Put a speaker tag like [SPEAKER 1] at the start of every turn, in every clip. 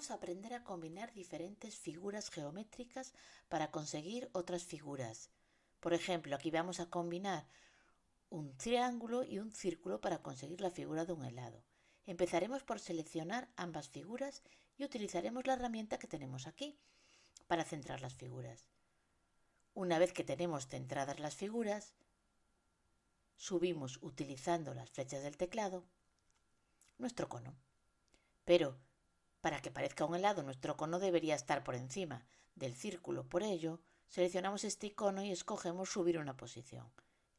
[SPEAKER 1] vamos a aprender a combinar diferentes figuras geométricas para conseguir otras figuras. Por ejemplo, aquí vamos a combinar un triángulo y un círculo para conseguir la figura de un helado. Empezaremos por seleccionar ambas figuras y utilizaremos la herramienta que tenemos aquí para centrar las figuras. Una vez que tenemos centradas las figuras, subimos utilizando las flechas del teclado nuestro cono. Pero para que parezca un helado, nuestro cono debería estar por encima del círculo. Por ello, seleccionamos este icono y escogemos subir una posición.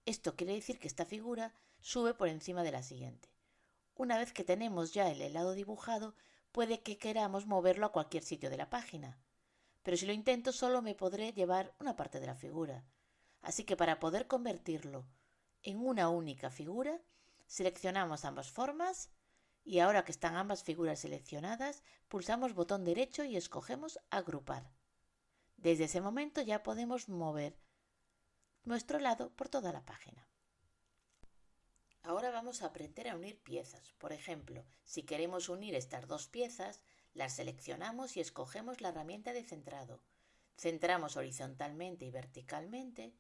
[SPEAKER 1] Esto quiere decir que esta figura sube por encima de la siguiente. Una vez que tenemos ya el helado dibujado, puede que queramos moverlo a cualquier sitio de la página. Pero si lo intento, solo me podré llevar una parte de la figura. Así que para poder convertirlo en una única figura, seleccionamos ambas formas y ahora que están ambas figuras seleccionadas, pulsamos botón derecho y escogemos agrupar. Desde ese momento ya podemos mover nuestro helado por toda la página. Ahora vamos a aprender a unir piezas. Por ejemplo, si queremos unir estas dos piezas, las seleccionamos y escogemos la herramienta de centrado. Centramos horizontalmente y verticalmente.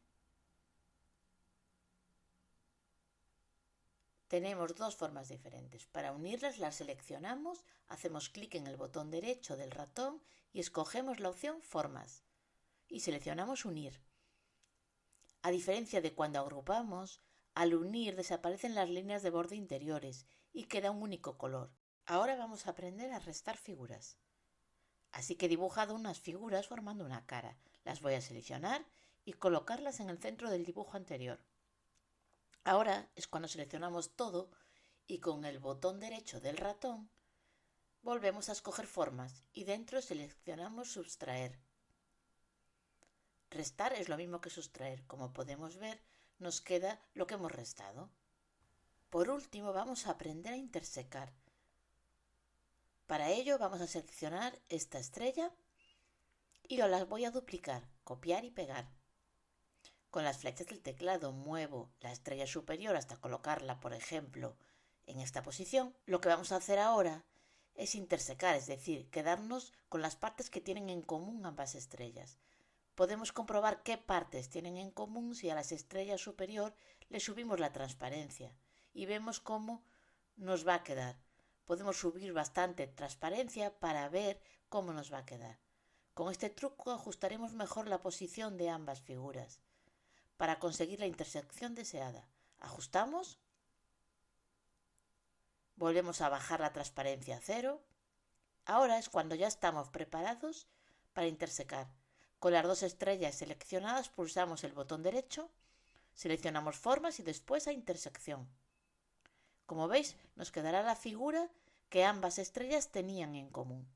[SPEAKER 1] Tenemos dos formas diferentes. Para unirlas las seleccionamos, hacemos clic en el botón derecho del ratón y escogemos la opción Formas y seleccionamos Unir. A diferencia de cuando agrupamos, al unir desaparecen las líneas de borde interiores y queda un único color. Ahora vamos a aprender a restar figuras. Así que he dibujado unas figuras formando una cara. Las voy a seleccionar y colocarlas en el centro del dibujo anterior. Ahora es cuando seleccionamos todo y con el botón derecho del ratón volvemos a escoger formas y dentro seleccionamos Sustraer. Restar es lo mismo que sustraer. Como podemos ver, nos queda lo que hemos restado. Por último, vamos a aprender a intersecar. Para ello vamos a seleccionar esta estrella y las voy a duplicar, copiar y pegar. Con las flechas del teclado muevo la estrella superior hasta colocarla, por ejemplo, en esta posición. Lo que vamos a hacer ahora es intersecar, es decir, quedarnos con las partes que tienen en común ambas estrellas. Podemos comprobar qué partes tienen en común si a la estrella superior le subimos la transparencia y vemos cómo nos va a quedar. Podemos subir bastante transparencia para ver cómo nos va a quedar. Con este truco ajustaremos mejor la posición de ambas figuras para conseguir la intersección deseada. Ajustamos, volvemos a bajar la transparencia a 0. Ahora es cuando ya estamos preparados para intersecar. Con las dos estrellas seleccionadas pulsamos el botón derecho, seleccionamos formas y después a intersección. Como veis, nos quedará la figura que ambas estrellas tenían en común.